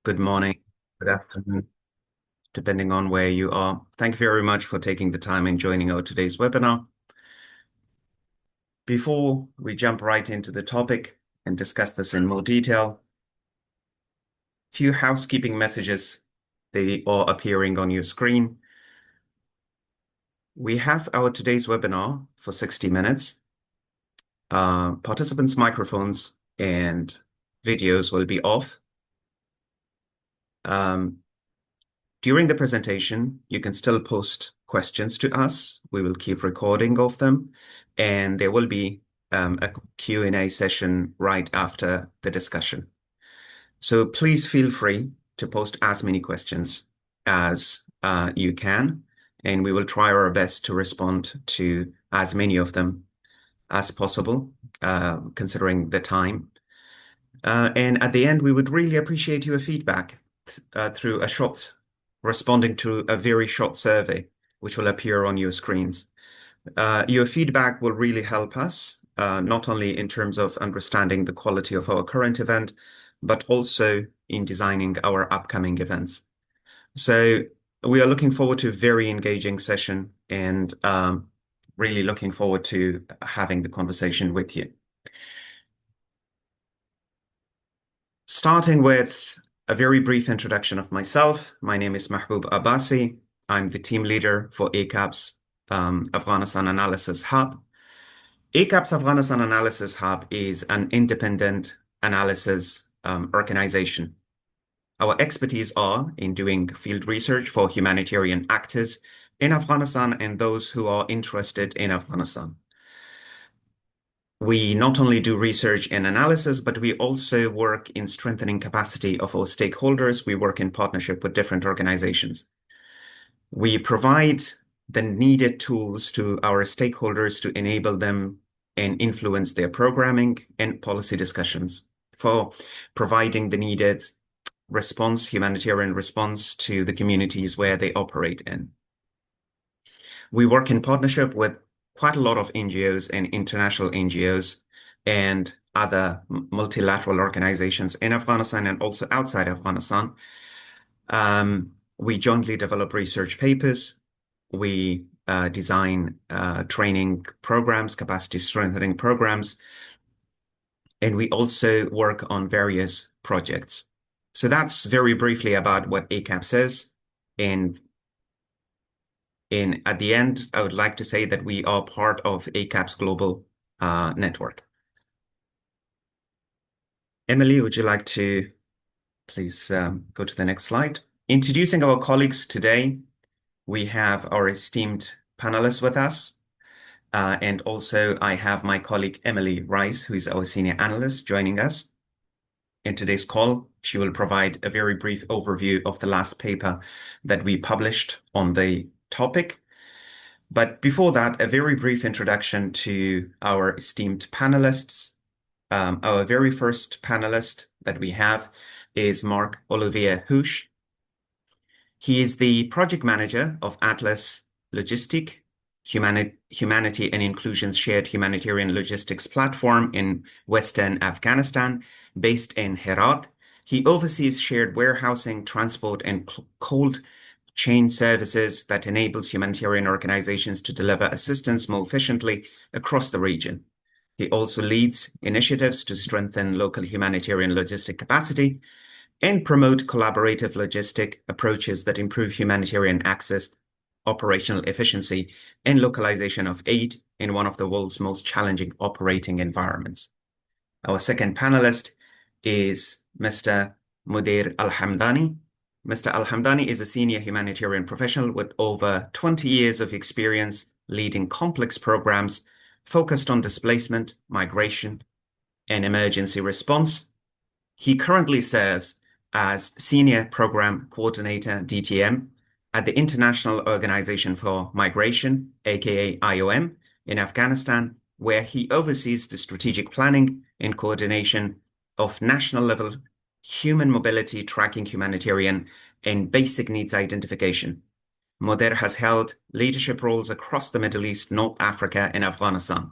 good morning, good afternoon, depending on where you are. Thank you very much for taking the time and joining our today's webinar. Before we jump right into the topic and discuss this in more detail, few housekeeping messages. They are appearing on your screen. We have our today's webinar for 60 minutes. Participants' microphones and videos will be off. During the presentation, you can still post questions to us. We will keep recording of them, and there will be a Q&A session right after the discussion. So please feel free to post as many questions as you can, and we will try our best to respond to as many of them as possible, considering the time. And at the end, we would really appreciate your feedback through responding to a very short survey, which will appear on your screens. Your feedback will really help us, not only in terms of understanding the quality of our current event, but also in designing our upcoming events. So we are looking forward to a very engaging session and really looking forward to having the conversation with you. Starting with a very brief introduction of myself. My name is Mahbub Abbasi. I'm the team leader for ACAP's Afghanistan Analysis Hub. ACAP's Afghanistan Analysis Hub is an independent analysis organization. Our expertise are in doing field research for humanitarian actors in Afghanistan and those who are interested in Afghanistan. We not only do research and analysis, but we also work in strengthening capacity of our stakeholders. We work in partnership with different organizations. We provide the needed tools to our stakeholders to enable them and influence their programming and policy discussions for providing the needed humanitarian response to the communities where they operate in. We work in partnership with quite a lot of NGOs and international NGOs and other multilateral organizations in Afghanistan and also outside Afghanistan. We jointly develop research papers. We design training programs, capacity strengthening programs, and we also work on various projects. So that's very briefly about what ACAP says. And at the end, I would like to say that we are part of ACAP's global network. Emily, would you like to please go to the next slide? Introducing our colleagues today, we have our esteemed panelists with us. And also I have my colleague, Emily Rice, who is our senior analyst, joining us. In today's call, she will provide a very brief overview of the last paper that we published on the topic. But before that, a very brief introduction to our esteemed panelists. Our very first panelist that we have is Marc Olivier Huche. He is the project manager of Atlas Logistic, Humanity and Inclusion's shared humanitarian logistics platform in Western Afghanistan, based in Herat. He oversees shared warehousing, transport, and cold chain services that enables humanitarian organizations to deliver assistance more efficiently across the region. He also leads initiatives to strengthen local humanitarian logistic capacity and promote collaborative logistic approaches that improve humanitarian access, operational efficiency, and localization of aid in one of the world's most challenging operating environments. Our second panelist is Mr. Mudir Al-Hamdani. Mr. Al-Hamdani is a senior humanitarian professional with over 20 years of experience leading complex programs focused on displacement, migration, and emergency response. He currently serves as Senior Program Coordinator, DTM, at the International Organization for Migration, aka IOM, in Afghanistan, where he oversees the strategic planning and coordination of national-level human mobility, tracking humanitarian and basic needs identification. Mudir has held leadership roles across the Middle East, North Africa, and Afghanistan,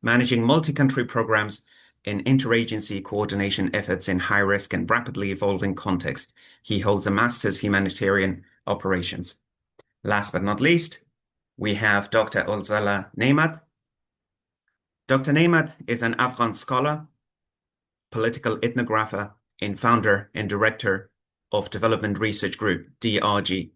managing multi-country programs in interagency coordination efforts in high-risk and rapidly evolving contexts. He holds a master's humanitarian operations. Last but not least, we have Dr. Olzala Nemat. Dr. Nemat is an Afghan scholar, political ethnographer, and founder and director of Development Research Group, DRG,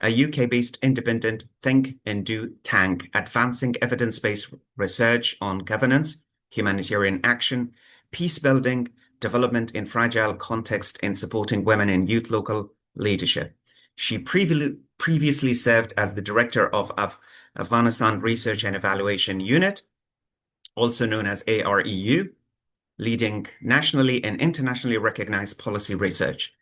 a UK-based independent think and do tank advancing evidence-based research on governance, humanitarian action, peace building, development in fragile context, and supporting women and youth local leadership. She previously served as the director of Afghanistan Research and Evaluation Unit, also known as AREU, leading nationally and internationally recognized policy research.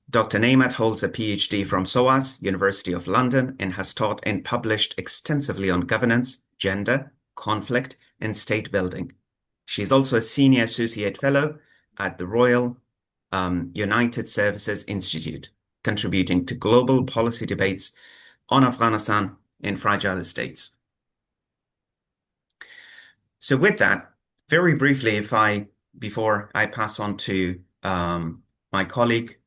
Dr. Nemat holds a PhD from SOAS, University of London, and has taught and published extensively on governance, gender, conflict, and state building. She's also a Senior Associate Fellow at the Royal United Services Institute, contributing to global policy debates on Afghanistan and fragile states. So with that, very briefly, before I pass on to my colleague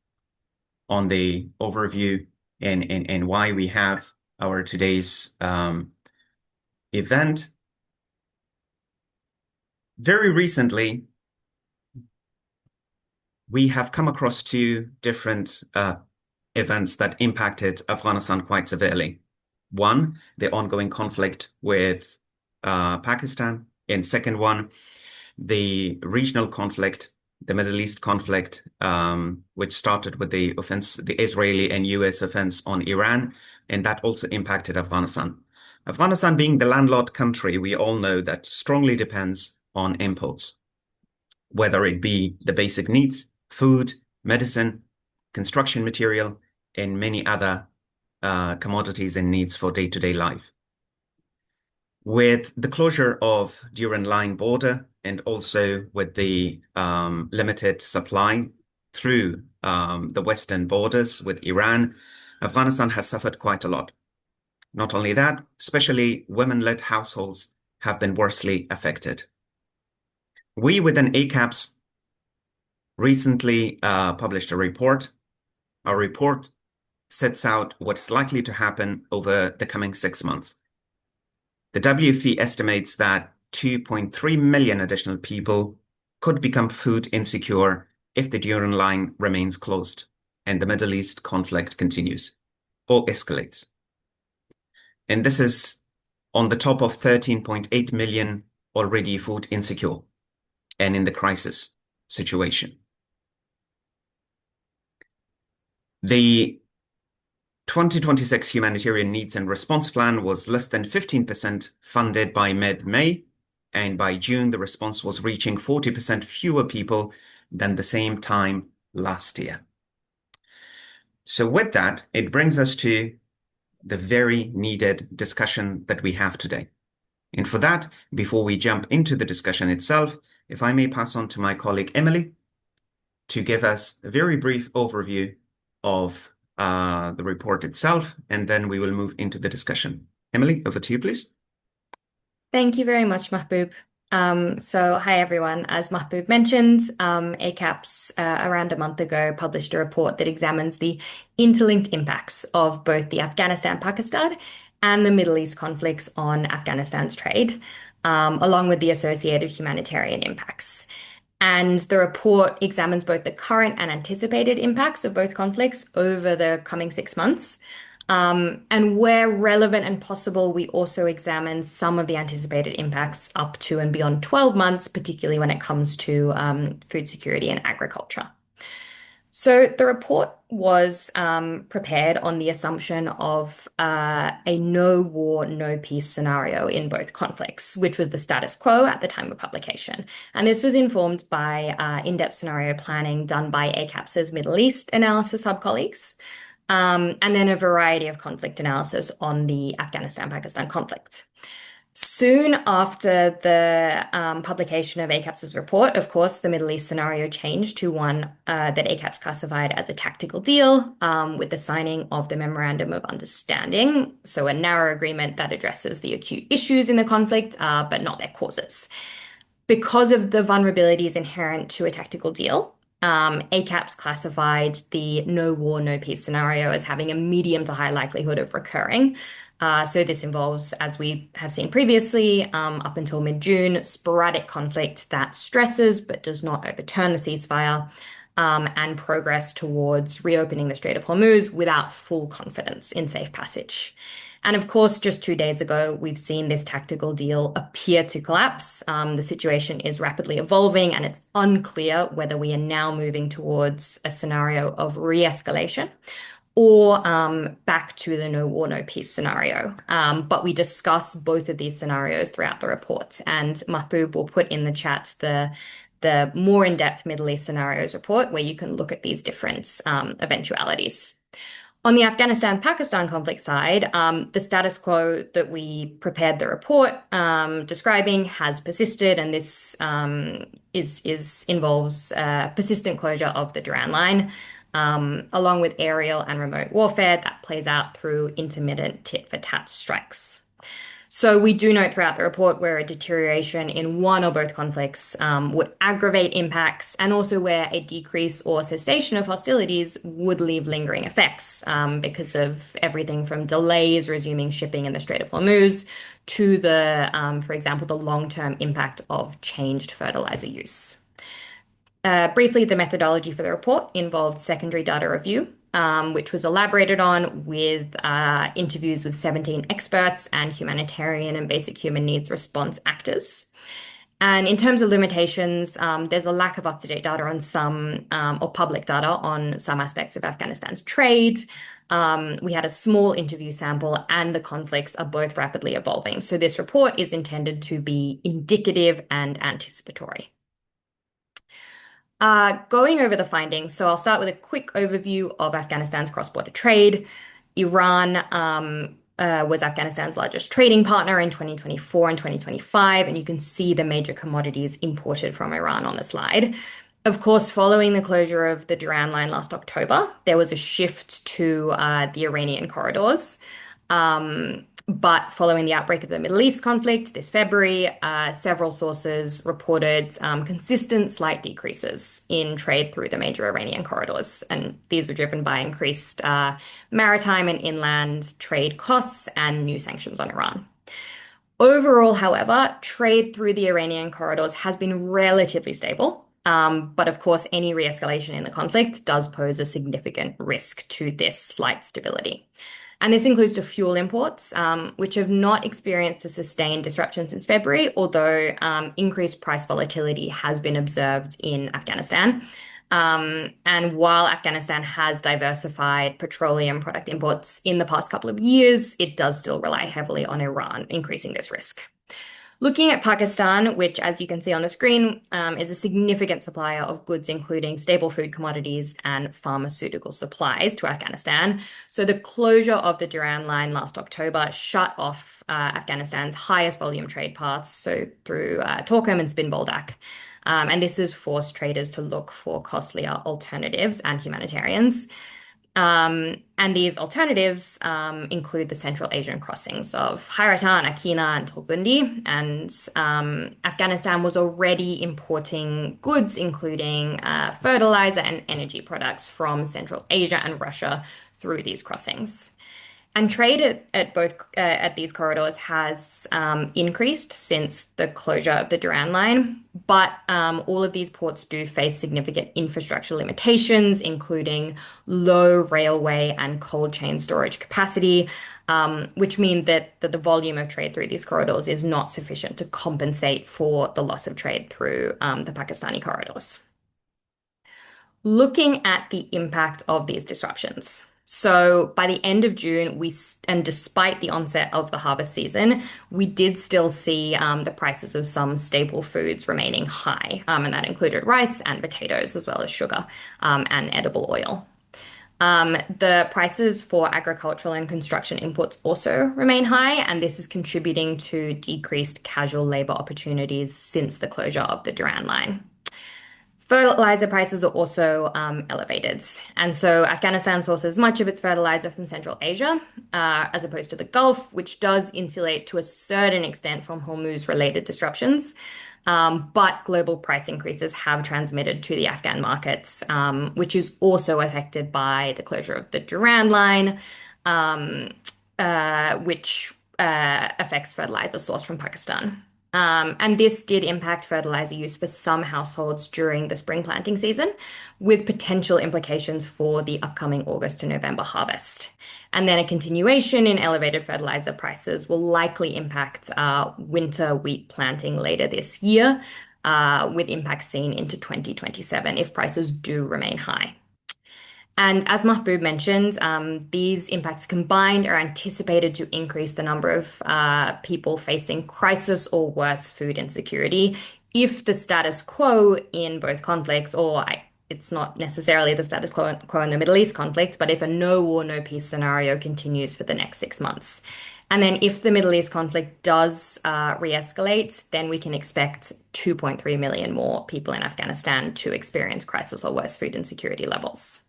on the overview and why we have our today's event. Very recently, we have come across two different events that impacted Afghanistan quite severely. One, the ongoing conflict with Pakistan, and second one, the regional conflict, the Middle East conflict, which started with the Israeli and US offense on Iran, and that also impacted Afghanistan. Afghanistan being the landlocked country, we all know that strongly depends on imports, whether it be the basic needs, food, medicine, construction material, and many other commodities and needs for day-to-day life. With the closure of Durand Line border and also with the limited supply through the western borders with Iran, Afghanistan has suffered quite a lot. Not only that, especially women-led households have been worstly affected. We within ACAPS recently published a report. Our report sets out what's likely to happen over the coming 6 months. The WFP estimates that 2.3 million additional people could become food insecure if the Durand Line remains closed and the Middle East conflict continues or escalates. And this is on the top of 13.8 million already food insecure and in the crisis situation. The 2026 Humanitarian Needs and Response Plan was less than 15% funded by mid-May, and by June, the response was reaching 40% fewer people than the same time last year. So with that, it brings us to the very needed discussion that we have today. And for that, before we jump into the discussion itself, if I may pass on to my colleague Emily to give us a very brief overview of the report itself, and then we will move into the discussion. Emily, over to you, please. Thank you very much, Mahbub. So hi everyone. As Mahbub mentioned, ACAPS around a month ago published a report that examines the interlinked impacts of both the Afghanistan-Pakistan and the Middle East conflicts on Afghanistan's trade, along with the associated humanitarian impacts. And the report examines both the current and anticipated impacts of both conflicts over the coming 6 months. And where relevant and possible, we also examine some of the anticipated impacts up to and beyond 12 months, particularly when it comes to food security and agriculture. So the report was prepared on the assumption of a no war, no peace scenario in both conflicts, which was the status quo at the time of publication. And this was informed by in-depth scenario planning done by ACAPS's Middle East analysis sub-colleagues, and then a variety of conflict analysis on the Afghanistan-Pakistan conflict. Soon after the publication of ACAPS's report, of course, the Middle East scenario changed to one that ACAPS classified as a tactical deal with the signing of the Memorandum of Understanding, so a narrow agreement that addresses the acute issues in the conflict, but not their causes. Because of the vulnerabilities inherent to a tactical deal, ACAPS classified the no war, no peace scenario as having a medium to high likelihood of recurring. So this involves, as we have seen previously, up until mid-June, sporadic conflict that stresses but does not overturn the ceasefire, and progress towards reopening the Strait of Hormuz without full confidence in safe passage. And of course, just 2 days ago, we've seen this tactical deal appear to collapse. The situation is rapidly evolving, and it's unclear whether we are now moving towards a scenario of re-escalation or back to the no war, no peace scenario. But we discuss both of these scenarios throughout the report, and Mahbub will put in the chat the more in-depth Middle East scenarios report where you can look at these different eventualities. On the Afghanistan-Pakistan conflict side, the status quo that we prepared the report describing has persisted, and this involves persistent closure of the Durand Line, along with aerial and remote warfare that plays out through intermittent tit-for-tat strikes. So we do note throughout the report where a deterioration in one or both conflicts would aggravate impacts, and also where a decrease or cessation of hostilities would leave lingering effects because of everything from delays resuming shipping in the Strait of Hormuz to for example, the long-term impact of changed fertiliser use. Briefly, the methodology for the report involved secondary data review, which was elaborated on with interviews with 17 experts and humanitarian and basic human needs response actors. And in terms of limitations, there's a lack of up-to-date data on some, or public data on some aspects of Afghanistan's trade. We had a small interview sample, and the conflicts are both rapidly evolving. So this report is intended to be indicative and anticipatory. Going over the findings, so I'll start with a quick overview of Afghanistan's cross-border trade. Iran was Afghanistan's largest trading partner in 2024 and 2025, and you can see the major commodities imported from Iran on the slide. Of course, following the closure of the Durand Line last October, there was a shift to the Iranian corridors. But following the outbreak of the Middle East conflict this February, several sources reported consistent slight decreases in trade through the major Iranian corridors. And these were driven by increased maritime and inland trade costs and new sanctions on Iran. Overall, however, trade through the Iranian corridors has been relatively stable. But of course, any re-escalation in the conflict does pose a significant risk to this slight stability. And this includes to fuel imports, which have not experienced a sustained disruption since February, although increased price volatility has been observed in Afghanistan. And while Afghanistan has diversified petroleum product imports in the past couple of years, it does still rely heavily on Iran, increasing this risk. Looking at Pakistan, which, as you can see on the screen, is a significant supplier of goods, including staple food commodities and pharmaceutical supplies to Afghanistan. So the closure of the Durand Line last October shut off Afghanistan's highest volume trade paths, so through Torkham and Spin Boldak. And this has forced traders to look for costlier alternatives and humanitarians. And these alternatives include the Central Asian crossings of Hairatan, Akina, and Tolgundi. And Afghanistan was already importing goods, including fertilizer and energy products from Central Asia and Russia through these crossings. And trade at these corridors has increased since the closure of the Durand Line, but all of these ports do face significant infrastructure limitations, including low railway and cold chain storage capacity, which mean that the volume of trade through these corridors is not sufficient to compensate for the loss of trade through the Pakistani corridors. Looking at the impact of these disruptions. So by the end of June, and despite the onset of the harvest season, we did still see the prices of some staple foods remaining high, and that included rice and potatoes, as well as sugar and edible oil. The prices for agricultural and construction imports also remain high, and this is contributing to decreased casual labor opportunities since the closure of the Durand Line. Fertilizer prices are also elevated. And so Afghanistan sources much of its fertilizer from Central Asia, as opposed to the Gulf, which does insulate to a certain extent from Hormuz-related disruptions. But global price increases have transmitted to the Afghan markets, which is also affected by the closure of the Durand Line, um, which affects fertilizer sourced from Pakistan. And this did impact fertilizer use for some households during the spring planting season, with potential implications for the upcoming August to November harvest. And then a continuation in elevated fertilizer prices will likely impact winter wheat planting later this year, with impacts seen into 2027 if prices do remain high. And as Mahbub mentioned, these impacts combined are anticipated to increase the number of people facing crisis or worse food insecurity if the status quo in both conflicts, it's not necessarily the status quo in the Middle East conflict, but if a no war, no peace scenario continues for the next 6 months. And then if the Middle East conflict does re-escalate, then we can expect 2.3 million more people in Afghanistan to experience crisis or worse food insecurity levels.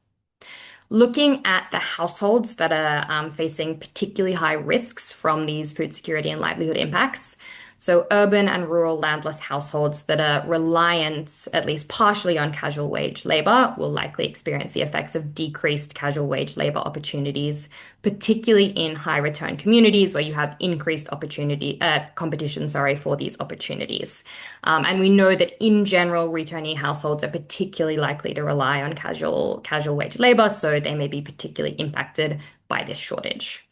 Looking at the households that are facing particularly high risks from these food security and livelihood impacts. So, urban and rural landless households that are reliant, at least partially, on casual wage labor will likely experience the effects of decreased casual wage labor opportunities, particularly in high return communities where you have increased competition, for these opportunities. And we know that in general, returnee households are particularly likely to rely on casual wage labor, so they may be particularly impacted by this shortage.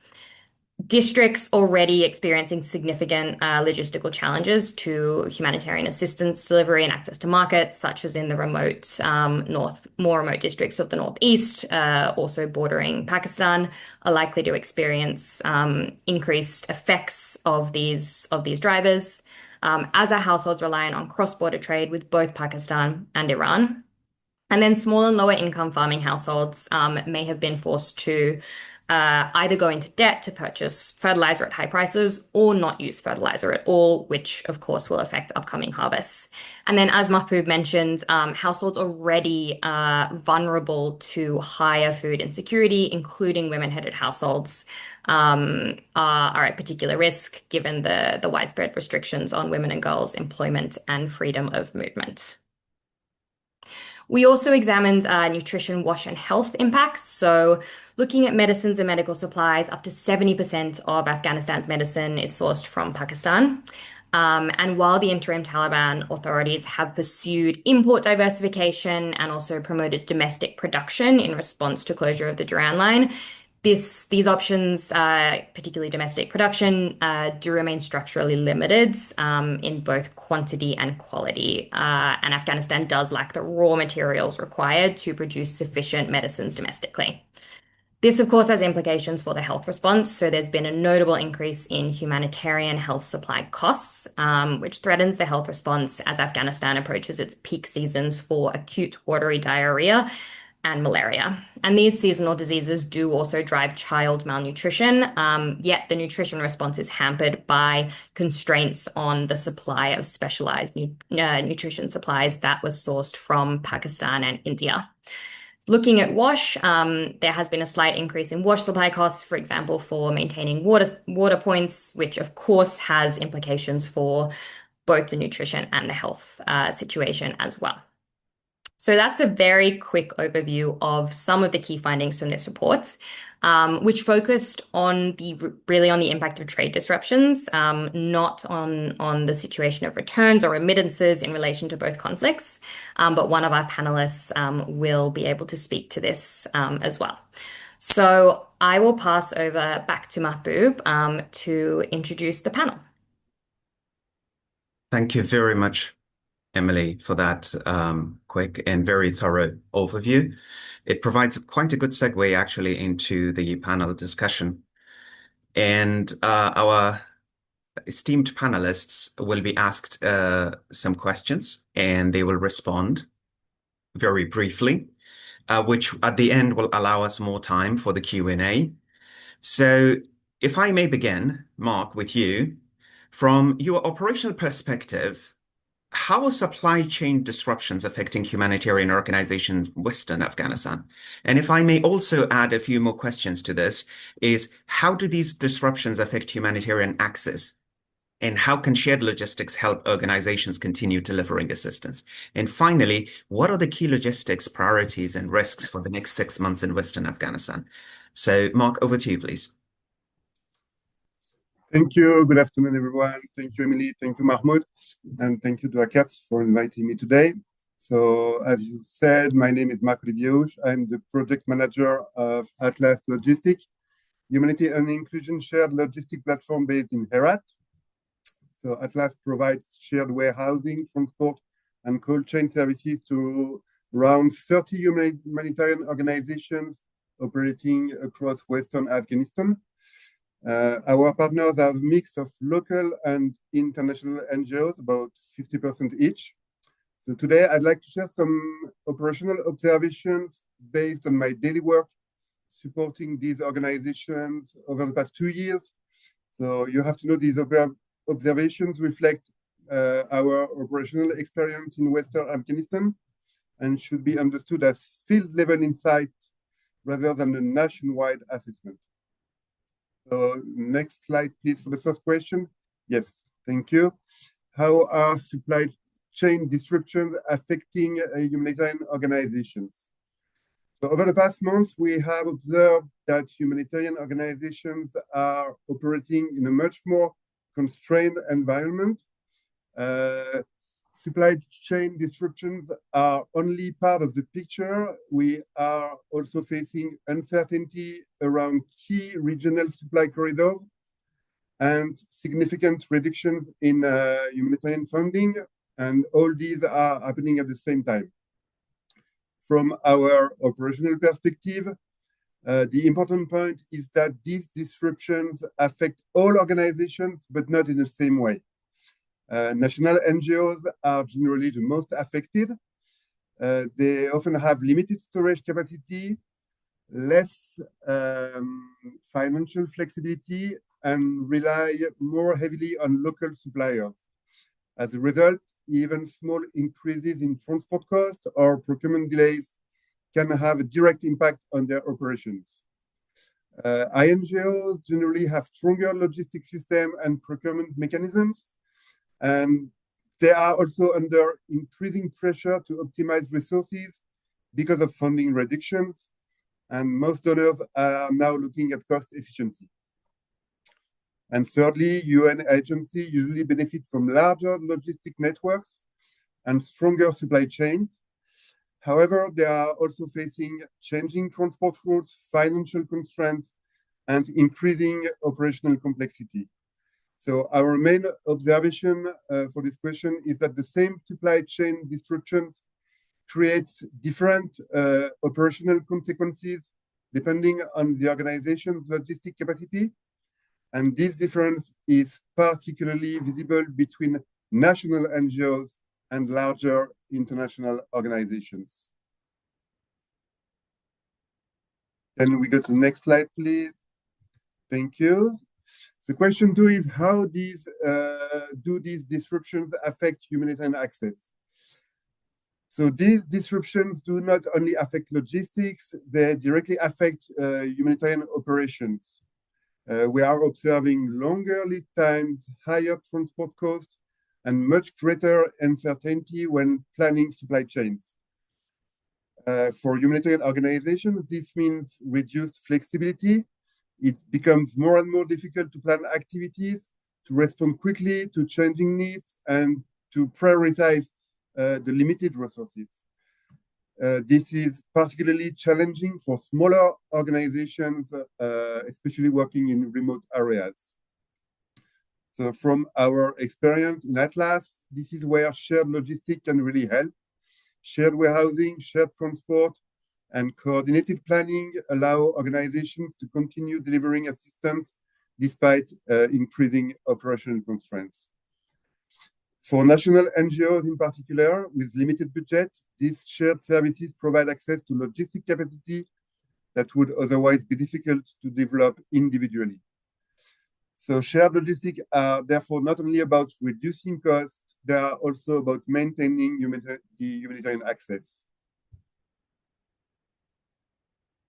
Districts already experiencing significant logistical challenges to humanitarian assistance delivery and access to markets, such as in the more remote districts of the northeast, also bordering Pakistan, are likely to experience increased effects of these drivers, as are households reliant on cross-border trade with both Pakistan and Iran. And then small and lower income farming households may have been forced to either go into debt to purchase fertilizer at high prices or not use fertilizer at all, which of course will affect upcoming harvests. And then, as Mahbub mentioned, households already vulnerable to higher food insecurity, including women-headed households, are at particular risk given the widespread restrictions on women and girls' employment and freedom of movement. We also examined nutrition, wash, and health impacts. So, looking at medicines and medical supplies, up to 70% of Afghanistan's medicine is sourced from Pakistan. And while the interim Taliban authorities have pursued import diversification and also promoted domestic production in response to closure of the Durand Line, these options, particularly domestic production, do remain structurally limited in both quantity and quality. And Afghanistan does lack the raw materials required to produce sufficient medicines domestically. This, of course, has implications for the health response. So there's been a notable increase in humanitarian health supply costs, which threatens the health response as Afghanistan approaches its peak seasons for acute watery diarrhea and malaria. And these seasonal diseases do also drive child malnutrition, yet the nutrition response is hampered by constraints on the supply of specialized nutrition supplies that was sourced from Pakistan and India. Looking at wash, there has been a slight increase in wash supply costs, for example, for maintaining water points, which of course has implications for both the nutrition and the health situation as well. So that's a very quick overview of some of the key findings from this report, which focused on the impact of trade disruptions, not on the situation of returns or remittances in relation to both conflicts. But one of our panelists will be able to speak to this as well. So I will pass over back to Mahbub to introduce the panel. Thank you very much, Emily, for that quick and very thorough overview. It provides quite a good segue actually into the panel discussion. And our esteemed panelists will be asked some questions and they will respond very briefly, which at the end will allow us more time for the Q&A. So if I may begin, Mark, with you, from your operational perspective, how are supply chain disruptions affecting humanitarian organizations in Western Afghanistan? And if I may also add a few more questions to this, is how do these disruptions affect humanitarian access? And how can shared logistics help organizations continue delivering assistance? And finally, what are the key logistics priorities and risks for the next 6 months in Western Afghanistan? So, Mark, over to you, please. Thank you. Good afternoon, everyone. Thank you, Emily. Thank you, Mahmoud. And thank you to ACAPS for inviting me today. So, as you said, my name is Marc Olivier. I'm the project manager of Atlas Logistics, Humanity and Inclusion Shared Logistic Platform based in Herat. So, Atlas provides shared warehousing, transport, and cold chain services to around 30 humanitarian organizations operating across Western Afghanistan. Our partners are a mix of local and international NGOs, about 50% each. So today I'd like to share some operational observations based on my daily work supporting these organizations over the past 2 years. So you have to know these observations reflect our operational experience in Western Afghanistan and should be understood as field-level insight rather than a nationwide assessment. So next slide, please, for the first question. Yes, thank you. How are supply chain disruptions affecting humanitarian organizations? So over the past months, we have observed that humanitarian organizations are operating in a much more constrained environment. Supply chain disruptions are only part of the picture. We are also facing uncertainty around key regional supply corridors and significant reductions in humanitarian funding, and all these are happening at the same time. From our operational perspective, the important point is that these disruptions affect all organizations, but not in the same way. National NGOs are generally the most affected. They often have limited storage capacity, less financial flexibility, and rely more heavily on local suppliers. As a result, even small increases in transport costs or procurement delays can have a direct impact on their operations. INGOs generally have stronger logistics system and procurement mechanisms, and they are also under increasing pressure to optimize resources because of funding reductions, and most donors are now looking at cost efficiency. And thirdly, UN agencies usually benefit from larger logistic networks and stronger supply chains. However, they are also facing changing transport routes, financial constraints, and increasing operational complexity. So our main observation for this question is that the same supply chain disruptions creates different operational consequences depending on the organization's logistic capacity. And this difference is particularly visible between national NGOs and larger international organizations. Can we go to the next slide, please? Thank you. So question 2 is how do these disruptions affect humanitarian access? So these disruptions do not only affect logistics, they directly affect humanitarian operations. We are observing longer lead times, higher transport costs, and much greater uncertainty when planning supply chains. For humanitarian organizations, this means reduced flexibility. It becomes more and more difficult to plan activities, to respond quickly to changing needs, and to prioritize the limited resources. This is particularly challenging for smaller organizations, especially working in remote areas. So from our experience in Atlas, this is where shared logistics can really help. Shared warehousing, shared transport, and coordinated planning allow organizations to continue delivering assistance despite increasing operational constraints. For national NGOs in particular, with limited budget, these shared services provide access to logistic capacity that would otherwise be difficult to develop individually. So shared logistics are therefore not only about reducing costs, they are also about maintaining the humanitarian access.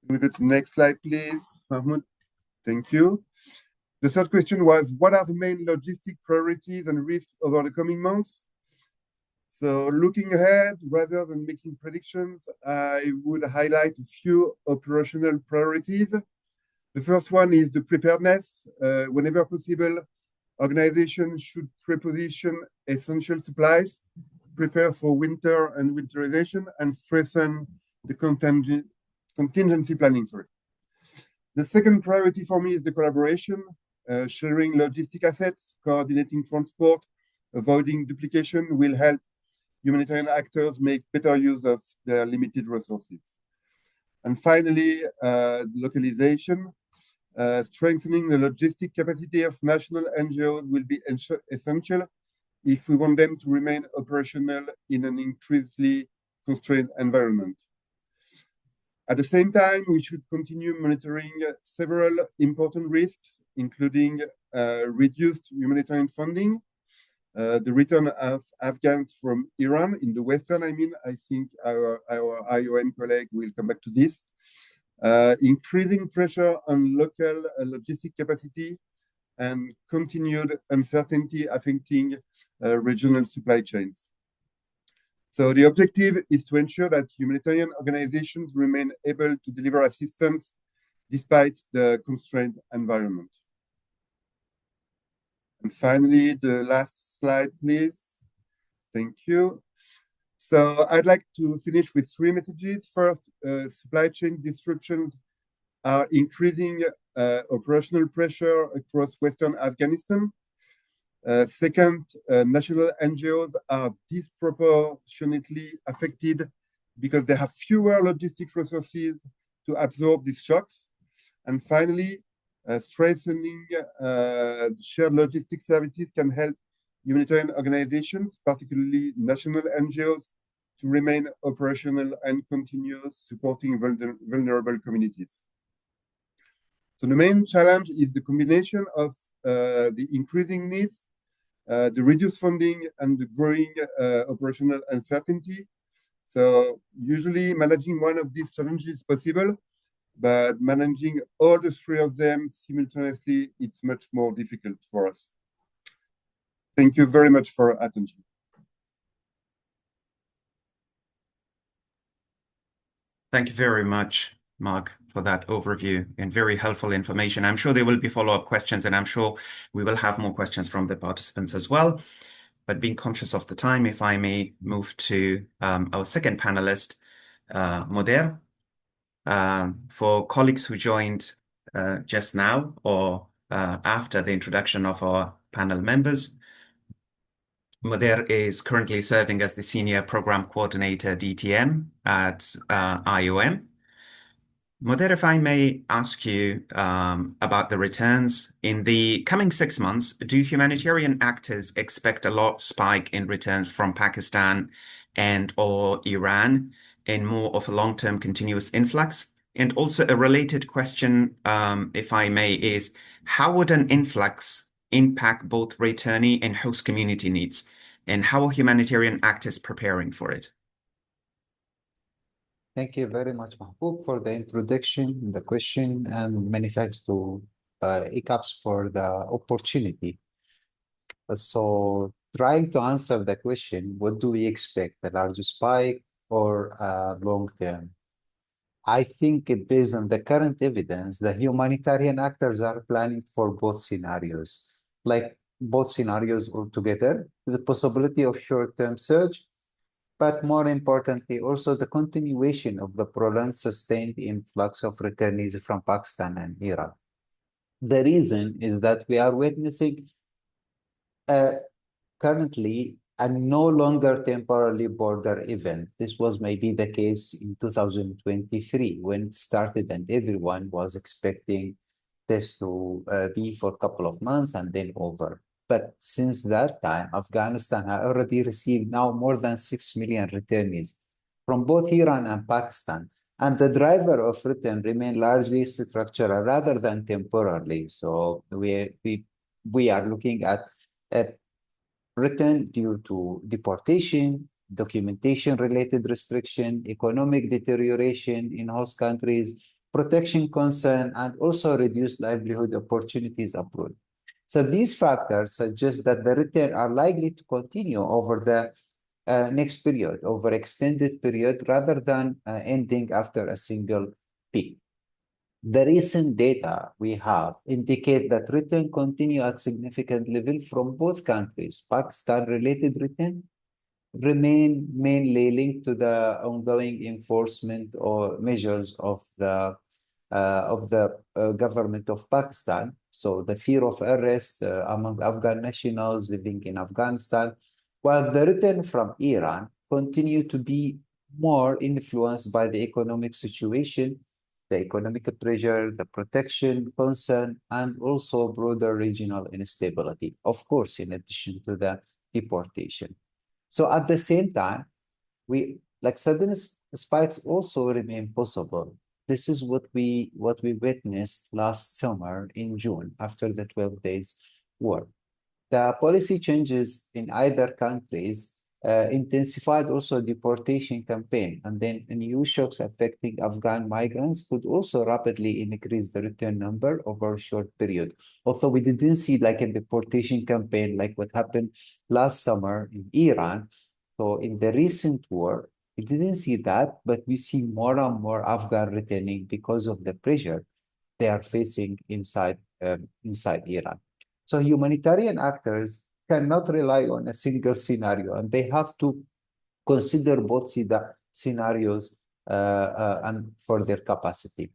Can we go to the next slide, please, Mahmoud? Thank you. The third question was, what are the main logistic priorities and risks over the coming months? So looking ahead, rather than making predictions, I would highlight a few operational priorities. The first one is the preparedness. Whenever possible, organizations should preposition essential supplies, prepare for winter and winterization, and strengthen the contingency planning. The second priority for me is the collaboration, sharing logistic assets, coordinating transport, avoiding duplication will help humanitarian actors make better use of their limited resources. And finally, localization. Strengthening the logistic capacity of national NGOs will be essential if we want them to remain operational in an increasingly constrained environment. At the same time, we should continue monitoring several important risks, including reduced humanitarian funding, the return of Afghans from Iran in the Western, I think our IOM colleague will come back to this. Increasing pressure on local logistic capacity and continued uncertainty affecting regional supply chains. So the objective is to ensure that humanitarian organizations remain able to deliver assistance despite the constrained environment. And finally, the last slide, please. Thank you. So I'd like to finish with three messages. First, supply chain disruptions are increasing operational pressure across Western Afghanistan. Second, national NGOs are disproportionately affected because they have fewer logistic resources to absorb these shocks. And finally, strengthening shared logistic services can help humanitarian organizations, particularly national NGOs, to remain operational and continue supporting vulnerable communities. So the main challenge is the combination of the increasing needs, the reduced funding, and the growing operational uncertainty. So usually managing one of these challenges is possible, but managing all the three of them simultaneously, it's much more difficult for us. Thank you very much for attention. Thank you very much, Mark, for that overview and very helpful information. I'm sure there will be follow-up questions, and I'm sure we will have more questions from the participants as well. But being conscious of the time, if I may move to our second panelist, Moder. For colleagues who joined just now or after the introduction of our panel members, Moder is currently serving as the Senior Program Coordinator DTM at IOM. Moder, if I may ask you about the returns. In the coming 6 months, do humanitarian actors expect a large spike in returns from Pakistan and or Iran in more of a long-term continuous influx? And also a related question, if I may, is how would an influx impact both returnee and host community needs? And how are humanitarian actors preparing for it? Thank you very much, Mahbub, for the introduction, the question, and many thanks to ECAPS for the opportunity. So trying to answer the question, what do we expect, a large spike or long term? I think based on the current evidence, the humanitarian actors are planning for both scenarios, like both scenarios altogether, the possibility of short-term surge, but more importantly, also the continuation of the prolonged sustained influx of returnees from Pakistan and Iran. The reason is that we are witnessing currently a no longer temporarily border event. This was maybe the case in 2023 when it started and everyone was expecting this to be for a couple of months and then over. But since that time, Afghanistan has already received now more than 6 million returnees from both Iran and Pakistan. And the driver of return remain largely structural rather than temporarily. So we we are looking at return due to deportation, documentation-related restriction, economic deterioration in host countries, protection concern, and also reduced livelihood opportunities abroad. So these factors suggest that the return are likely to continue over the next period, over extended period, rather than ending after a single peak. The recent data we have indicate that return continue at significant level from both countries. Pakistan-related return remain mainly linked to the ongoing enforcement or measures of the government of Pakistan. So the fear of arrest among Afghan nationals living in Afghanistan, while the return from Iran continue to be more influenced by the economic situation, the economic pressure, the protection concern, and also broader regional instability, of course, in addition to the deportation. So at the same time, sudden spikes also remain possible. This is what we witnessed last summer in June after the 12 days war. The policy changes in either countries intensified also deportation campaign, and then new shocks affecting Afghan migrants could also rapidly increase the return number over a short period. Although we didn't see like a deportation campaign like what happened last summer in Iran. So in the recent war, we didn't see that, but we see more and more Afghan returning because of the pressure they are facing inside Iran. So humanitarian actors cannot rely on a single scenario, and they have to consider both scenarios and for their capacity.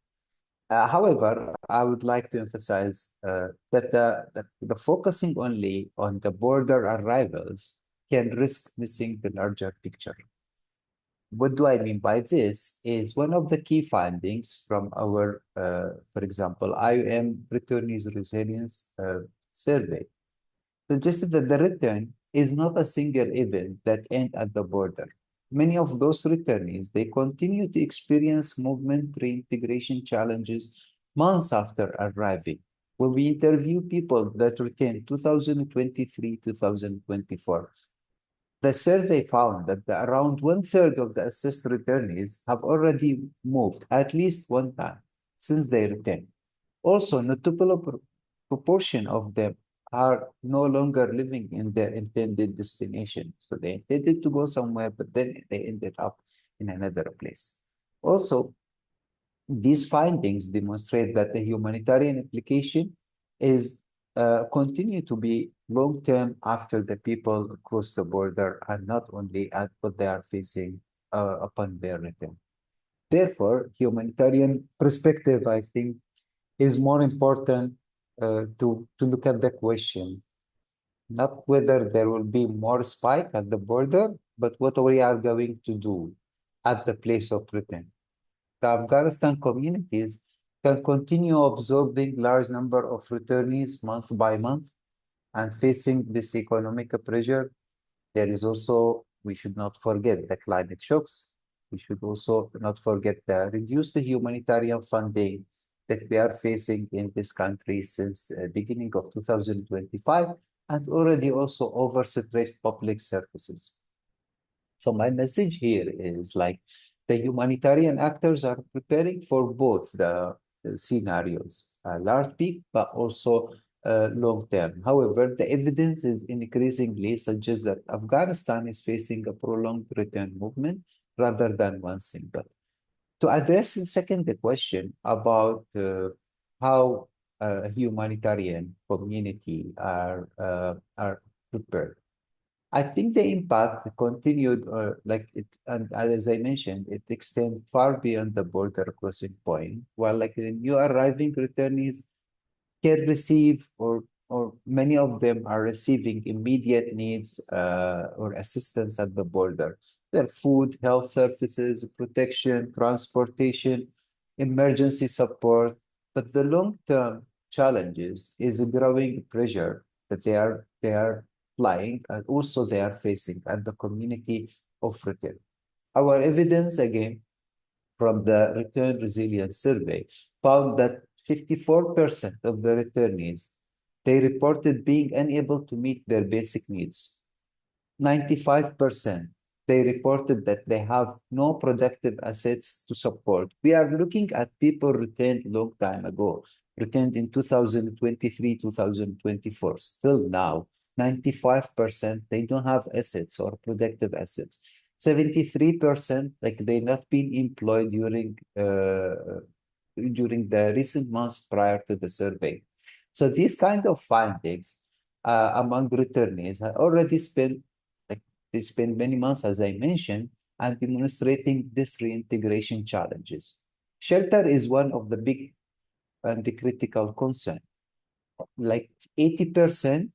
However, I would like to emphasize that the focusing only on the border arrivals can risk missing the larger picture. What do I mean by this is one of the key findings from our, for example, IOM Returnees Resilience Survey suggested that the return is not a single event that ends at the border. Many of those returnees, they continue to experience movement reintegration challenges months after arriving. When we interview people that returned 2023, 2024, the survey found that around 1/3 of the assessed returnees have already moved at least one time since they returned. Also, notable proportion of them are no longer living in their intended destination. So they intended to go somewhere, but then they ended up in another place. Also, these findings demonstrate that the humanitarian application is continue to be long-term after the people cross the border and not only at what they are facing upon their return. Therefore, humanitarian perspective, I think, is more important to look at the question, not whether there will be more spike at the border, but what we are going to do at the place of return. The Afghanistan communities can continue absorbing large number of returnees month by month and facing this economic pressure. There is also, we should not forget the climate shocks. We should also not forget the reduced humanitarian funding that we are facing in this country since beginning of 2025 and already also overstretched public services. So my message here is like the humanitarian actors are preparing for both the scenarios, a large peak, but also long term. However, the evidence is increasingly suggests that Afghanistan is facing a prolonged return movement rather than one single. To address the second question about how humanitarian community are prepared. I think the impact continued, and as I mentioned, it extends far beyond the border crossing point. While like the new arriving returnees can receive, or many of them are receiving immediate needs or assistance at the border. Their food, health services, protection, transportation, emergency support. But the long-term challenges is a growing pressure that they are flying and also they are facing at the community of return. Our evidence again from the Return Resilience Survey found that 54% of the returnees they reported being unable to meet their basic needs. 95%, they reported that they have no productive assets to support. We are looking at people returned long time ago, returned in 2023, 2024. Still now, 95%, they don't have assets or productive assets. 73%, like they not been employed during the recent months prior to the survey. So these kind of findings among returnees have already spent, like they spent many months, as I mentioned, and demonstrating this reintegration challenges. Shelter is one of the big and the critical concern. Like 80%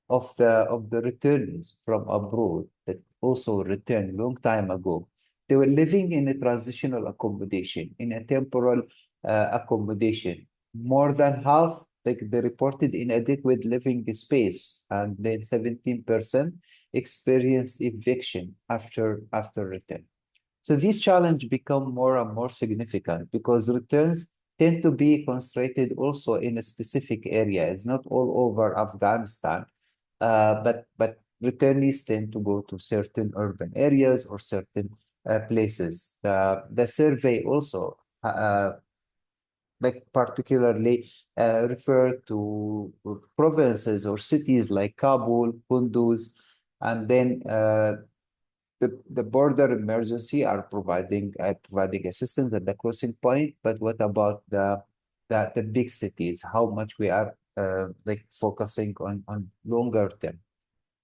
of the returnees from abroad that also returned long time ago, they were living in a transitional accommodation, in a temporal accommodation. More than half, like they reported inadequate living space, and then 17% experienced eviction after return. So these challenges become more and more significant because returns tend to be concentrated also in a specific area. It's not all over Afghanistan, but returnees tend to go to certain urban areas or certain places. The survey also like particularly refer to provinces or cities like Kabul, Kunduz, and then the border emergency are providing assistance at the crossing point. But what about the big cities? How much we are like focusing on longer term?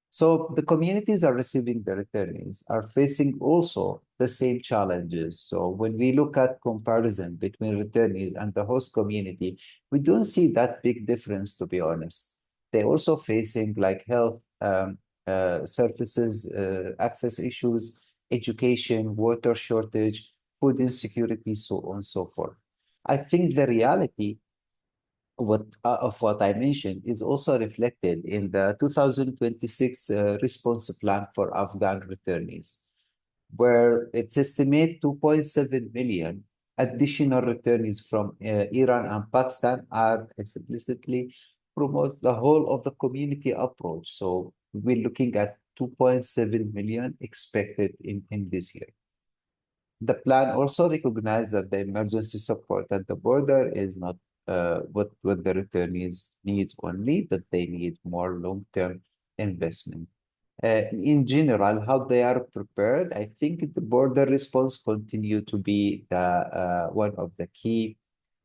So the communities are receiving the returnees are facing also the same challenges. So when we look at comparison between returnees and the host community, we don't see that big difference, to be honest. They're also facing like health services, access issues, education, water shortage, food insecurity, so on and so forth. I think the reality of what I mentioned is also reflected in the 2026 response plan for Afghan returnees, where it's estimated 2.7 million additional returnees from Iran and Pakistan are explicitly promote the whole of the community approach. So we're looking at 2.7 million expected in this year. The plan also recognized that the emergency support at the border is not what the returnees needs only, but they need more long-term investment. In general, how they are prepared, I think the border response continue to be the one of the key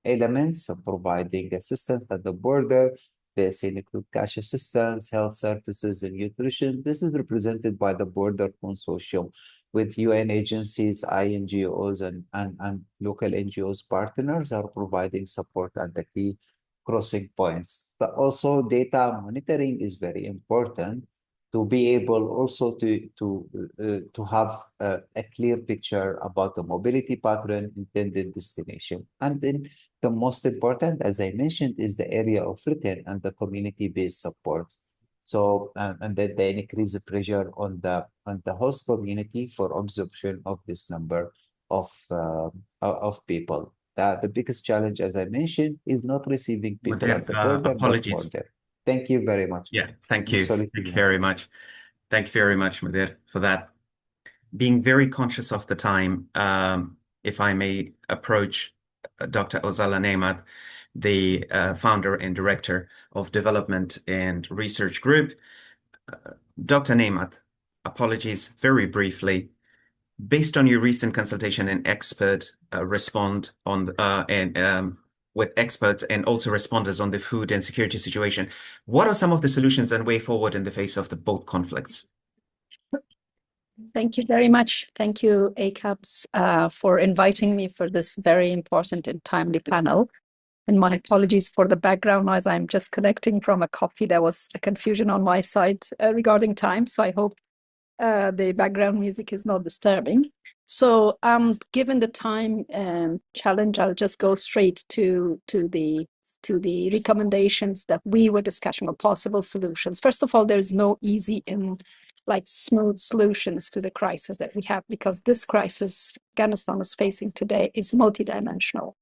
elements of providing assistance at the border. This include cash assistance, health services, and nutrition. This is represented by the Border Consortium with UN agencies, INGOs, and local NGOs partners are providing support at the key crossing points. But also data monitoring is very important to be able also to have a clear picture about the mobility pattern, intended destination. And then the most important, as I mentioned, is the area of return and the community-based support. So, and then they increase the pressure on the host community for absorption of this number of people. The biggest challenge, as I mentioned, is not receiving people at the border, but apologies. border. Thank you very much. Yeah, thank you. Sorry Thank you very much. Thank you very much, Mudir, for that. Being very conscious of the time, if I may approach Dr. Ozala Nemat, the founder and director of Development and Research Group. Dr. Nemat, apologies, very briefly. Based on your recent consultation and expert respond on with experts and also responders on the food and security situation, what are some of the solutions and way forward in the face of both conflicts? Thank you very much. Thank you, ACAPS, for inviting me for this very important and timely panel. And my apologies for the background noise. I'm just connecting from a coffee. There was a confusion on my side regarding time. So I hope the background music is not disturbing. So given the time and challenge, I'll just go straight to the recommendations that we were discussing of possible solutions. First of all, there's no easy and like smooth solutions to the crisis that we have, because this crisis Afghanistan is facing today is multidimensional.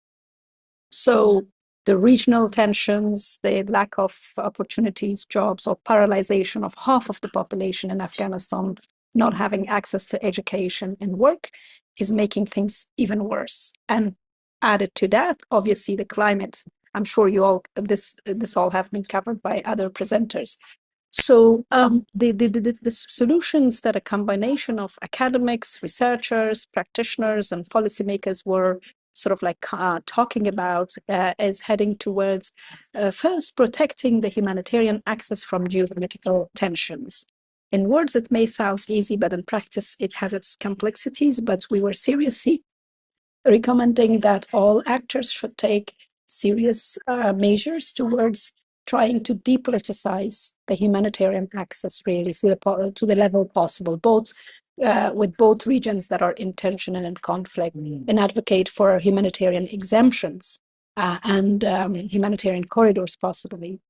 So the regional tensions, the lack of opportunities, jobs, or paralyzation of half of the population in Afghanistan not having access to education and work is making things even worse. And added to that, obviously, the climate. I'm sure you all this all have been covered by other presenters. So the solutions that a combination of academics, researchers, practitioners, and policymakers were sort of like talking about is heading towards first protecting the humanitarian access from geopolitical tensions. In words, it may sound easy, but in practice, it has its complexities. But we were seriously recommending that all actors should take serious measures towards trying to depoliticize the humanitarian access really to the level possible, both with both regions that are in tension and in conflict, and advocate for humanitarian exemptions and humanitarian corridors possibly.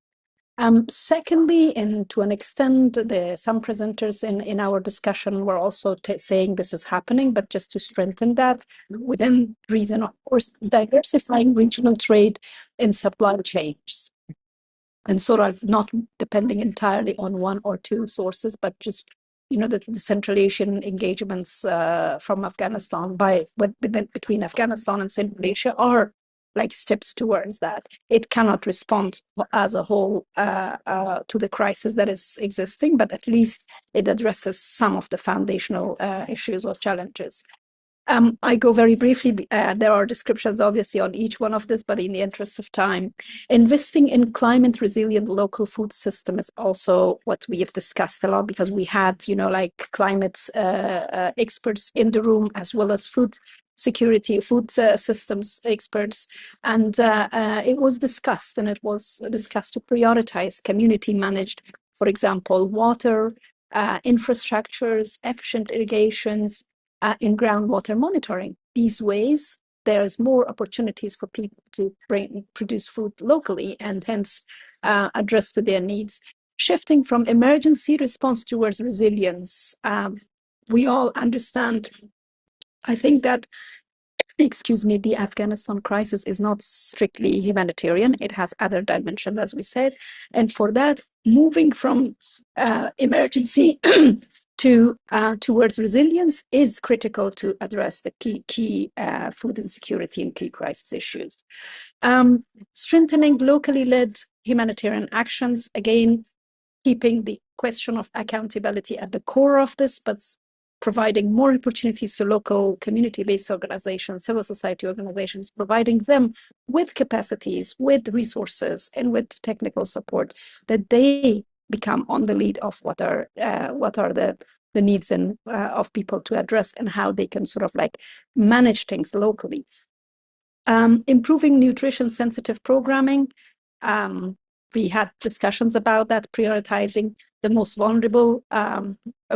Secondly, and to an extent, some presenters in our discussion were also saying this is happening, but just to strengthen that, within reason, of course, is diversifying regional trade in supply chains. And sort of not depending entirely on one or two sources, but just, the Central Asian engagements from Afghanistan between Afghanistan and Central Asia are like steps towards that. It cannot respond as a whole to the crisis that is existing, but at least it addresses some of the foundational issues or challenges. I go very briefly. There are descriptions, obviously, on each one of this, but in the interest of time, investing in climate-resilient local food system is also what we have discussed a lot, because we had, climate experts in the room, as well as food security, food systems experts, and it was discussed to prioritize community-managed, for example, water, infrastructures, efficient irrigations, in groundwater monitoring. These ways, there's more opportunities for people to produce food locally and hence address to their needs. Shifting from emergency response towards resilience. We all understand, I think that, the Afghanistan crisis is not strictly humanitarian. It has other dimensions, as we said. And for that, moving from emergency towards resilience is critical to address the key food insecurity and key crisis issues. Strengthening locally led humanitarian actions, again, keeping the question of accountability at the core of this, but providing more opportunities to local community-based organizations, civil society organizations, providing them with capacities, with resources, and with technical support, that they become on the lead of what are the needs of people to address and how they can sort of like manage things locally. Improving nutrition-sensitive programming. We had discussions about that, prioritizing the most vulnerable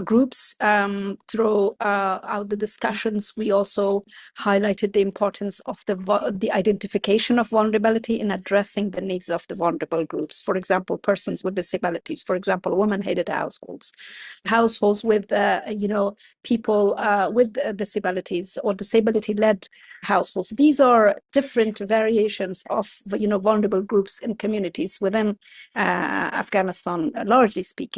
groups. Throughout the discussions, we also highlighted the importance of the identification of vulnerability in addressing the needs of the vulnerable groups. For example, persons with disabilities, for example, women-headed households with, people with disabilities or disability-led households. These are different variations of, vulnerable groups and communities within Afghanistan, largely speaking.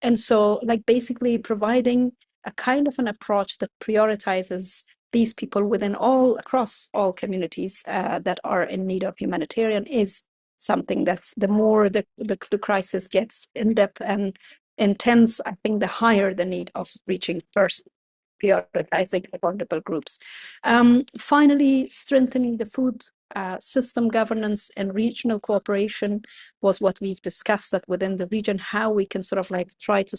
And so, basically providing a kind of an approach that prioritizes these people across all communities that are in need of humanitarian is something that's, the more the crisis gets in depth and intense, I think the higher the need of reaching first, prioritizing vulnerable groups. Finally, strengthening the food system governance and regional cooperation was what we've discussed, that within the region, how we can try to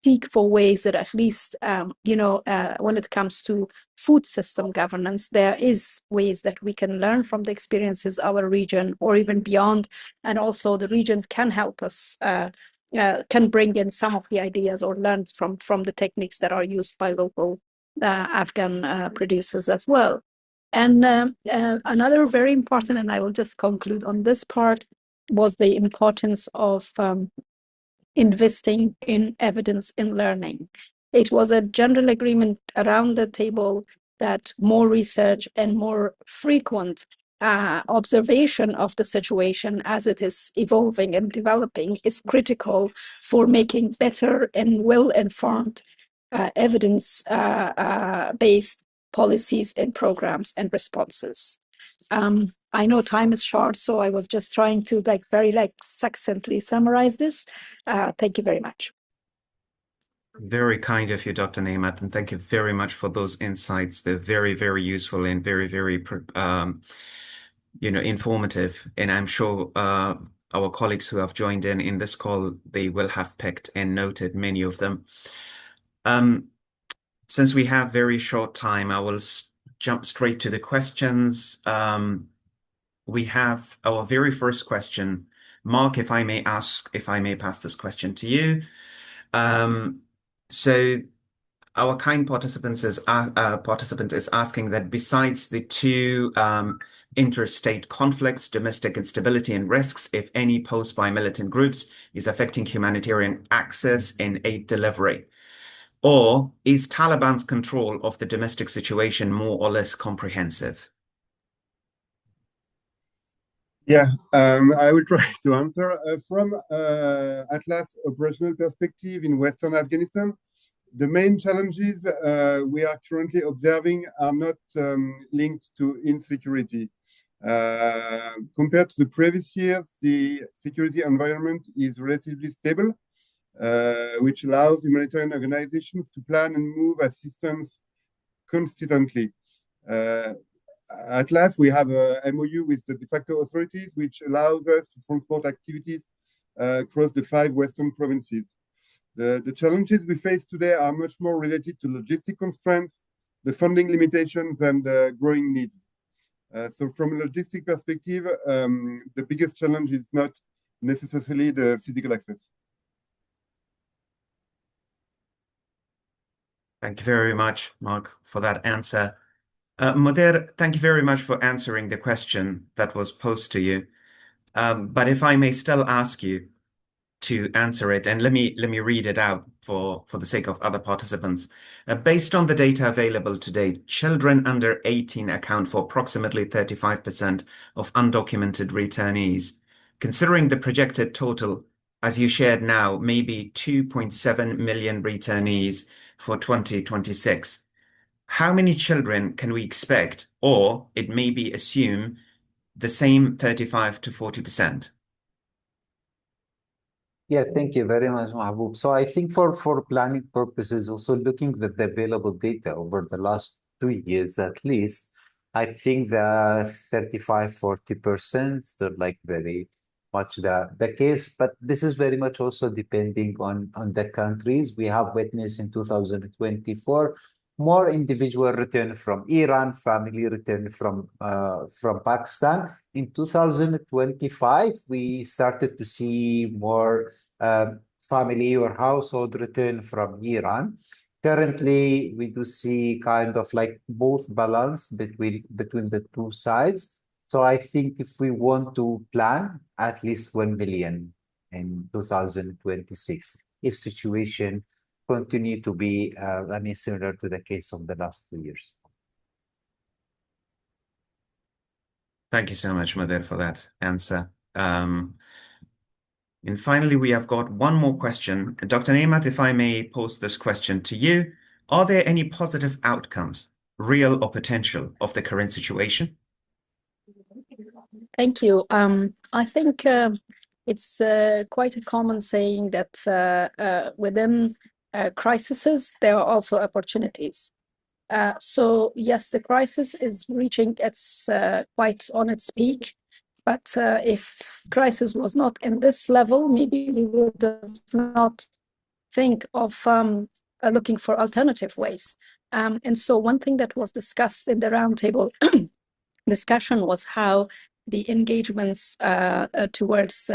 seek for ways that at least, when it comes to food system governance, there is ways that we can learn from the experiences of our region or even beyond. And also the regions can help us, can bring in some of the ideas or learn from the techniques that are used by local Afghan producers as well. And another very important, and I will just conclude on this part, was the importance of investing in evidence in learning. It was a general agreement around the table that more research and more frequent observation of the situation as it is evolving and developing is critical for making better and well-informed evidence-based policies and programs and responses. I know time is short, so I was just trying to very succinctly summarize this. Thank you very much. Very kind of you, Dr. Naimat, and thank you very much for those insights. They're very, very useful and very, very, informative. And I'm sure our colleagues who have joined in this call, they will have picked and noted many of them. Since we have very short time, I will jump straight to the questions. We have our very first question. Mark, if I may pass this question to you. So our kind participant is asking that besides the two interstate conflicts, domestic instability and risks, if any, posed by militant groups, is affecting humanitarian access and aid delivery, or is Taliban's control of the domestic situation more or less comprehensive? Yeah, I will try to answer. From Atlas operational perspective in Western Afghanistan, the main challenges we are currently observing are not linked to insecurity. Compared to the previous years, the security environment is relatively stable, which allows humanitarian organizations to plan and move assistance constantly. At last, we have a MOU with the de facto authorities, which allows us to transport activities across the 5 Western provinces. The challenges we face today are much more related to logistic constraints, the funding limitations, and growing needs. So from a logistic perspective, the biggest challenge is not necessarily the physical access. Thank you very much, Mark, for that answer. Moder, thank you very much for answering the question that was posed to you. But if I may still ask you to answer it, and let me read it out for the sake of other participants. Based on the data available today, children under 18 account for approximately 35% of undocumented returnees. Considering the projected total, as you shared now, maybe 2.7 million returnees for 2026. How many children can we expect, or it may be assume the same 35 to 40%? Yeah, thank you very much, Mahbub. So I think for planning purposes, also looking at the available data over the last 2 years at least, I think the 35-40% still very much the case, but this is very much also depending on the countries. We have witnessed in 2024 more individual return from Iran, family return from Pakistan. In 2025, we started to see more family or household return from Iran. Currently, we do see kind of both balance between the two sides. So I think if we want to plan at least 1 million in 2026, if situation continue to be similar to the case of the last 2 years. Thank you so much, Moder, for that answer. And finally, we have got one more question. Dr. Naimat, if I may pose this question to you, are there any positive outcomes, real or potential, of the current situation? Thank you. I think it's quite a common saying that within crises, there are also opportunities. So yes, the crisis is reaching its quite on its peak, but if crisis was not in this level, maybe we would have not think of looking for alternative ways. And so one thing that was discussed in the roundtable discussion was how the engagements towards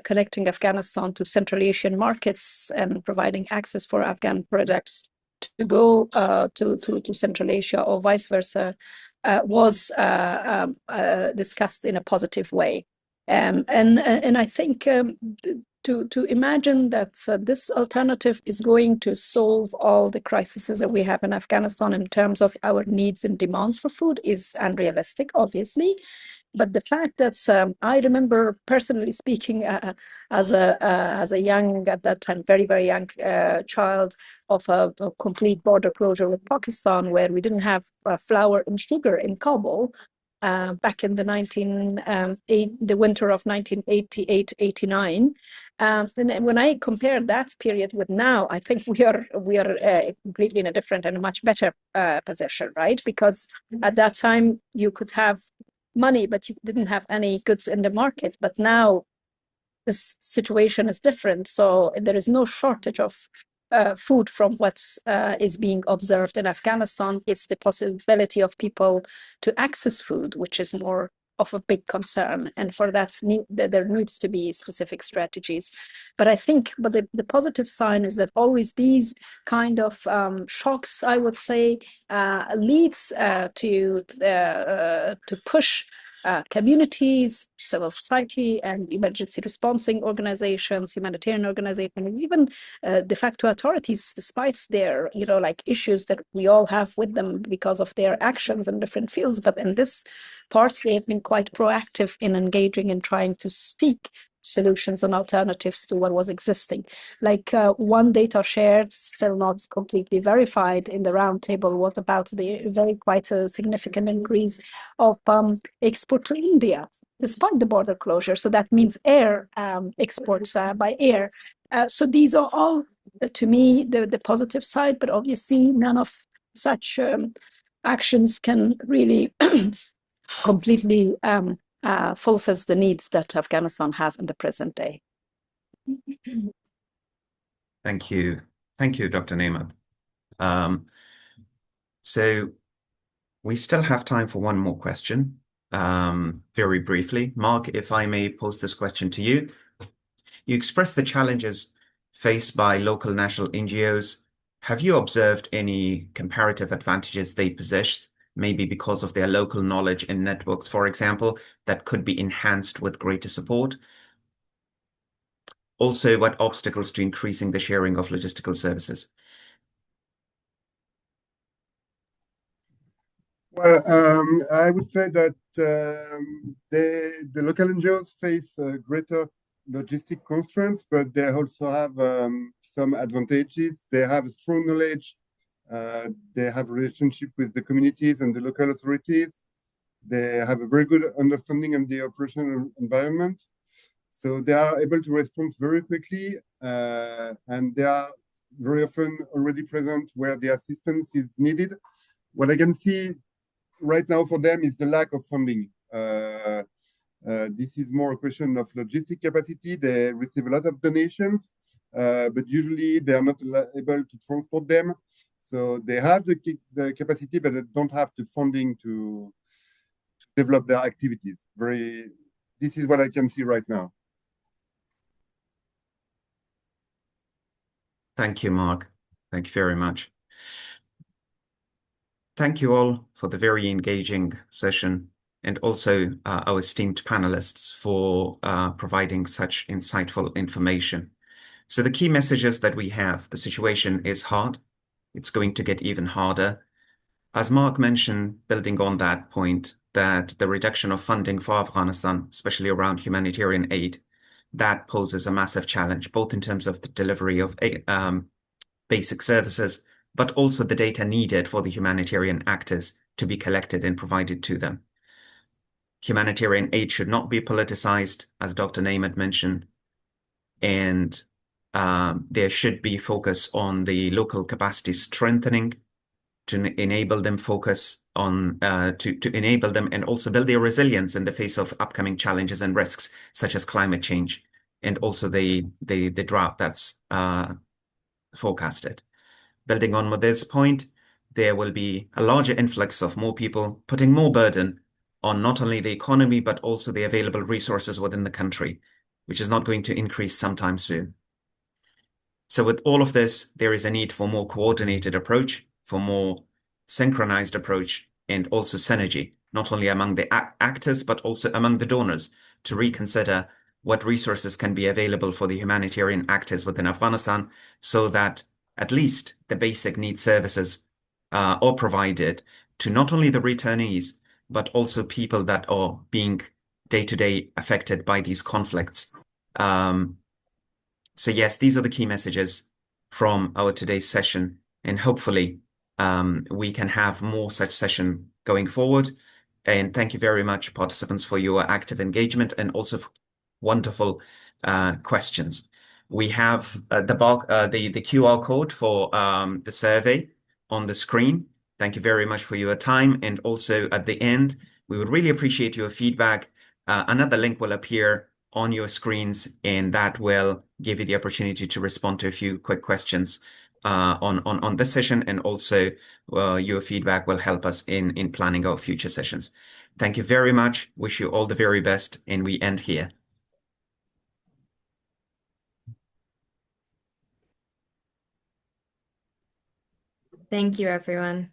connecting Afghanistan to Central Asian markets and providing access for Afghan products to go to Central Asia or vice versa was discussed in a positive way. And I think to imagine that this alternative is going to solve all the crises that we have in Afghanistan in terms of our needs and demands for food is unrealistic, obviously. But the fact that I remember personally speaking as a young, at that time, very, very young child of a complete border closure with Pakistan, where we didn't have flour and sugar in Kabul back in the winter of 1988-89. And when I compare that period with now, I think we are completely in a different and a much better position, right? Because at that time you could have money, but you didn't have any goods in the market. But now this situation is different. So there is no shortage of food from what is being observed in Afghanistan. It's the possibility of people to access food, which is more of a big concern. And for that, there needs to be specific strategies. But I think, the positive sign is that always these kind of shocks, I would say, leads to push communities, civil society, and emergency responding organizations, humanitarian organizations, and even de facto authorities, despite their, like issues that we all have with them because of their actions in different fields. But in this part, they have been quite proactive in engaging and trying to seek solutions and alternatives to what was existing. Like one data shared, still not completely verified in the roundtable, was about the quite a significant increase of export to India, despite the border closure. So that means air exports by air. So these are all, to me, the positive side, but obviously none of such actions can really completely fulfills the needs that Afghanistan has in the present day. Thank you. Thank you, Dr. Naima. So we still have time for one more question. Very briefly, Mark, if I may pose this question to you. You expressed the challenges faced by local national NGOs. Have you observed any comparative advantages they possess, maybe because of their local knowledge and networks, for example, that could be enhanced with greater support? Also, what obstacles to increasing the sharing of logistical services? Well, I would say that the local NGOs face greater logistic constraints, but they also have some advantages. They have a strong knowledge. They have a relationship with the communities and the local authorities. They have a very good understanding of the operational environment. So they are able to respond very quickly, and they are very often already present where the assistance is needed. What I can see right now for them is the lack of funding. This is more a question of logistic capacity. They receive a lot of donations, but usually they are not able to transport them. So they have the capacity, but they don't have the funding to develop their activities. This is what I can see right now. Thank you, Mark. Thank you very much. Thank you all for the very engaging session, and also our esteemed panelists for providing such insightful information. So the key messages that we have: the situation is hard. It's going to get even harder. As Mark mentioned, building on that point, that the reduction of funding for Afghanistan, especially around humanitarian aid, that poses a massive challenge, both in terms of the delivery of basic services, but also the data needed for the humanitarian actors to be collected and provided to them. Humanitarian aid should not be politicized, as Dr. Naim mentioned, and there should be focus on the local capacity strengthening to enable them to enable them and also build their resilience in the face of upcoming challenges and risks such as climate change and also the drought that's forecasted. Building on with this point, there will be a larger influx of more people, putting more burden on not only the economy but also the available resources within the country, which is not going to increase sometime soon. So with all of this, there is a need for more coordinated approach, for more synchronized approach, and also synergy, not only among the actors, but also among the donors, to reconsider what resources can be available for the humanitarian actors within Afghanistan so that at least the basic needs services are provided to not only the returnees, but also people that are being day-to-day affected by these conflicts. So yes, these are the key messages from our today's session, and hopefully we can have more such session going forward. And thank you very much, participants, for your active engagement and also for wonderful questions. We have the QR code for the survey on the screen. Thank you very much for your time. And also at the end, we would really appreciate your feedback. Another link will appear on your screens, and that will give you the opportunity to respond to a few quick questions on this session, and also your feedback will help us in planning our future sessions. Thank you very much. Wish you all the very best, and we end here. Thank you, everyone.